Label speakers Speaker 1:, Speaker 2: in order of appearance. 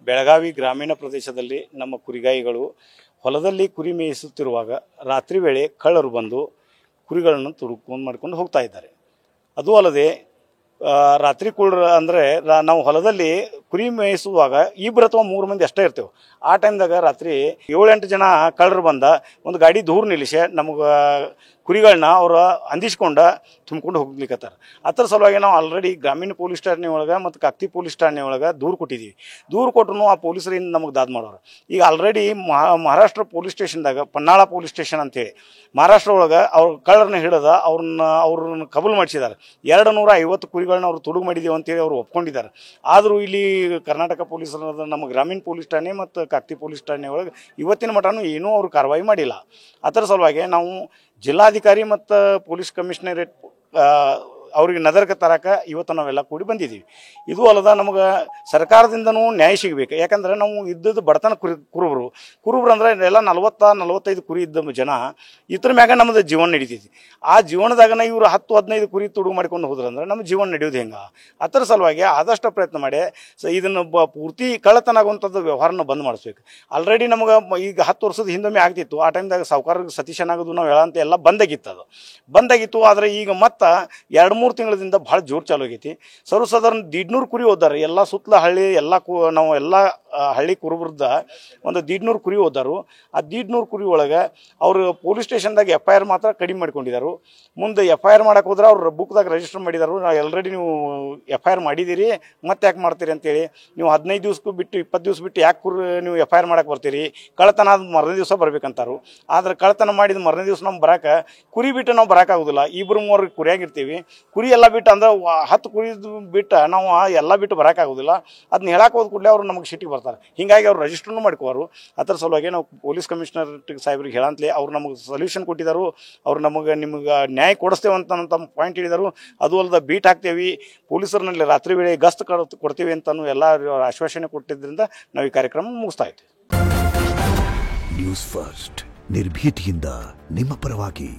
Speaker 1: ಬೆಳಗಾವಿ ಗ್ರಾಮೀಣ ಪ್ರದೇಶದಲ್ಲಿ ನಮ್ಮ ಕುರಿಗಾಯಿಗಳು ಹೊಲದಲ್ಲಿ ಕುರಿ ಮೇಯಿಸುತ್ತಿರುವಾಗ ರಾತ್ರಿ ವೇಳೆ ಕಳ್ಳರು ಬಂದು ಕುರಿಗಳನ್ನು ತುಡುಕೊಂಡು ಮಾಡ್ಕೊಂಡು ಹೋಗ್ತಾ ಇದ್ದಾರೆ. ಅದು ಅಲ್ಲದೆ ರಾತ್ರಿ ಕುಳ್ಳರು ಅಂದರೆ ನಾವು ಹೊಲದಲ್ಲಿ ಕುರಿ ಮೇಯಿಸುವಾಗ ಇಬ್ಬರು ಅಥವಾ 3 ಮಂದಿ ಅಷ್ಟೇ ಇರ್ತೇವೆ. ಆ ಟೈಮ್ದಾಗ ರಾತ್ರಿ 7-8 ಜನ ಕಳ್ಳರು ಬಂದ ಒಂದು ಗಾಡಿ ದೂರ ನಿಲ್ಲಿಸಿ ನಮಗೆ ಕುರಿಗಳನ್ನ ಅವರು ಅಂದಿಸ್ಕೊಂಡು ತುಂಬಿಕೊಂಡು ಹೋಗ್ಲಿಕ್ಕತ್ತಾರ. ಅದರ ಸಲುವಾಗಿ ನಾವು ಆಲ್ರೆಡಿ ಗ್ರಾಮೀಣ ಪೊಲೀಸ್ ಠಾಣೆ ಒಳಗೆ ಮತ್ತು ಕಾಕ್ತಿ ಪೊಲೀಸ್ ಠಾಣೆ ಒಳಗೆ ದೂರು ಕೊಟ್ಟಿದ್ದೀವಿ. ದೂರು ಕೊಟ್ಟರು ಆ ಪೊಲೀಸರಿಂದ ನಮಗೆ ದಾದ್ ಮಾಡೋರು. ಈಗ ಆಲ್ರೆಡಿ ಮಹಾರಾಷ್ಟ್ರ ಪೊಲೀಸ್ ಸ್ಟೇಷನ್ದಾಗ ಪನ್ನಾಳ ಪೊಲೀಸ್ ಸ್ಟೇಷನ್ ಅಂತೇಳಿ ಮಹಾರಾಷ್ಟ್ರ ಒಳಗೆ ಅವ್ರ ಕಳ್ಳರನ್ನ ಹಿಡಿದ ಅವ್ರನ್ನ ಕಬೂಲ್ ಮಾಡಿಸಿದ್ದಾರೆ. 250 ಕುರಿಗಳನ್ನ ಅವರು ತುಡುಗು ಮಾಡಿದ್ದೀವಿ ಅಂತೇಳಿ ಅವರು ಒಪ್ಕೊಂಡಿದ್ದಾರೆ. ಆದರೂ ಇಲ್ಲಿ ಕರ್ನಾಟಕ ಪೊಲೀಸರ ನಮ್ಮ ಗ್ರಾಮೀಣ ಪೊಲೀಸ್ ಠಾಣೆ ಮತ್ತು ಕಾಕ್ತಿ ಪೊಲೀಸ್ ಠಾಣೆ ಒಳಗೆ ಇವತ್ತಿನ ಮಟನೂ ಏನೂ ಅವರು ಕಾರ್ಯವಾಹಿ ಮಾಡಿಲ್ಲ. ಅದರ ಸಲುವಾಗಿ ನಾವು ಜಿಲ್ಲಾಧಿಕಾರಿ ಮತ್ತು ಪೊಲೀಸ್ ಕಮಿಷನರೇಟ್ ಅವ್ರಿಗೆ ನಜರ್ಗೆ ತರಕ ಇವತ್ತು ನಾವೆಲ್ಲ ಕೂಡಿ ಬಂದಿದ್ದೀವಿ. ಇದು ಅಲ್ಲದ ನಮಗೆ ಸರ್ಕಾರದಿಂದನೂ ನ್ಯಾಯ ಸಿಗಬೇಕು. ಯಾಕಂದರೆ ನಾವು ಇದ್ದದ್ದು ಬಡತನ ಕುರುಬರು ಅಂದರೆ ಎಲ್ಲ 40-45 ಕುರಿ ಇದ್ದ ಜನ ಇದ್ರ ಮ್ಯಾಗ ನಮ್ಮದು ಜೀವನ ನಡೀತೈತಿ. ಆ ಜೀವನದಾಗನ ಇವರು 10-15 ಕುರಿ ತುಡುಗು ಮಾಡ್ಕೊಂಡು ಹೋದ್ರಂದ್ರೆ ನಮ್ಮ ಜೀವನ ನಡೆಯೋದು ಹೆಂಗೆ? ಅದರ ಸಲುವಾಗಿ ಆದಷ್ಟು ಪ್ರಯತ್ನ ಮಾಡಿ ಇದನ್ನು ಪೂರ್ತಿ ಕಳ್ಳತನ ಆಗುವಂಥದ್ದು ವ್ಯವಹಾರನ ಬಂದ್ ಮಾಡಿಸ್ಬೇಕು. ಆಲ್ರೆಡಿ ನಮಗೆ ಈಗ 10 ವರ್ಷದ ಹಿಂದೊಮ್ಮೆ ಆಗ್ತಿತ್ತು. ಆ ಟೈಮ್ದಾಗ ಸಾವುಕಾರರಿಗೆ ಸತೀಶನಾಗೋದು ನಾವು ಹೇಳಂತ ಎಲ್ಲ ಬಂದಾಗಿತ್ತು. ಆದರೆ ಈಗ ಮತ್ತೆ 2-3 ತಿಂಗಳಿಂದ ಭಾಳ ಜೋರು ಚಾಲು ಆಗೈತಿ. ಸರ್ವಸಾಧಾರಣ 150 ಕುರಿ ಹೋದಾರು ಎಲ್ಲ ಸುತ್ತಲ ಹಳ್ಳಿ ಎಲ್ಲ ನಾವು ಎಲ್ಲ ಹಳ್ಳಿ ಕುರುಬ್ರದ ಒಂದು 150 ಕುರಿ ಹೋದಾರು. ಆ 150 ಕುರಿ ಒಳಗೆ ಅವರು ಪೊಲೀಸ್ ಸ್ಟೇಷನ್ದಾಗ FIR ಮಾತ್ರ ಕಡಿಮೆ ಮಾಡ್ಕೊಂಡಿದ್ದಾರೆ. ಮುಂದೆ FIR ಮಾಡಕ್ಕೆ ಹೋದ್ರೆ ಅವ್ರು ಬುಕ್ದಾಗ ರಿಜಿಸ್ಟರ್ ಮಾಡಿದಾರು. ನಾವು ಆಲ್ರೆಡಿ ನೀವು FIR ಮಾಡಿದ್ದೀರಿ ಮತ್ತೆ ಯಾಕೆ ಮಾಡ್ತೀರಿ ಅಂತೇಳಿ ನೀವು 15 ದಿವ್ಸಕ್ಕೂ ಬಿಟ್ಟು 20 ದಿವ್ಸ ಬಿಟ್ಟು ಯಾಕೆ ನೀವು FIR ಮಾಡಕ್ಕೆ ಬರ್ತೀರಿ? ಕಳ್ಳತನ ಆದ ಮರನೇ ದಿವಸ ಬರ್ಬೇಕಂತಾರು. ಆದರೆ ಕಳ್ಳತನ ಮಾಡಿದ ಮರನೇ ದಿವಸ ನಮ್ಗೆ ಬರೋಕೆ ಕುರಿ ಬಿಟ್ಟು ನಾವು ಬರೋಕ್ಕಾಗೋದಿಲ್ಲ. 2-3 ಕುರಿಯಾಗಿರ್ತೀವಿ. ಕುರಿ ಎಲ್ಲ ಬಿಟ್ಟು ಅಂದ್ರೆ 10 ಕುರಿ ಬಿಟ್ಟು ನಾವು ಎಲ್ಲ ಬಿಟ್ಟು ಬರೋಕ್ಕಾಗೋದಿಲ್ಲ. ಅದನ್ನ ಹೇಳಕ್ಕೆ ಹೋದ ಕೂಡಲೇ ಅವರು ನಮಗೆ ಸಿಟ್ಟಿಗೆ ಬರ್ತಾರೆ. ಹೀಗಾಗಿ ಅವ್ರು ರಿಜಿಸ್ಟ್ರೂ ಮಾಡ್ಕೋರು. ಅದರ ಸಲುವಾಗಿ ನಾವು ಪೊಲೀಸ್ ಕಮಿಷನರ್ ಸಾಹೇಬ್ರಿಗೆ ಹೇಳಂತಲೇ ಅವ್ರು ನಮಗೆ ಸೊಲ್ಯೂಷನ್ ಕೊಟ್ಟಿದ್ದಾರೆ. ಅವ್ರು ನಿಮಗೆ ನ್ಯಾಯ ಕೊಡಿಸ್ತೇವೆ ಅಂತ ಪಾಯಿಂಟ್ ಹೇಳಿದರು. ಅದು ಅಲ್ಲದೆ ಬೀಟ್ ಹಾಕ್ತೇವೆ, ಪೊಲೀಸರಲ್ಲಿ ರಾತ್ರಿ ವೇಳೆ ಗಸ್ತು ಕೊಡ್ತೀವಿ ಅಂತಲೂ ಎಲ್ಲ ಆಶ್ವಾಸನೆ ಕೊಟ್ಟಿದ್ದರಿಂದ ನಾವು ಈ ಕಾರ್ಯಕ್ರಮ ಮುಗಿಸ್ತಾ ಇದ್ದೀವಿ.
Speaker 2: ನ್ಯೂಸ್ ಫಸ್ಟ್ ನಿರ್ಭೀತಿಯಿಂದ ನಿಮ್ಮ ಪರವಾಗಿ.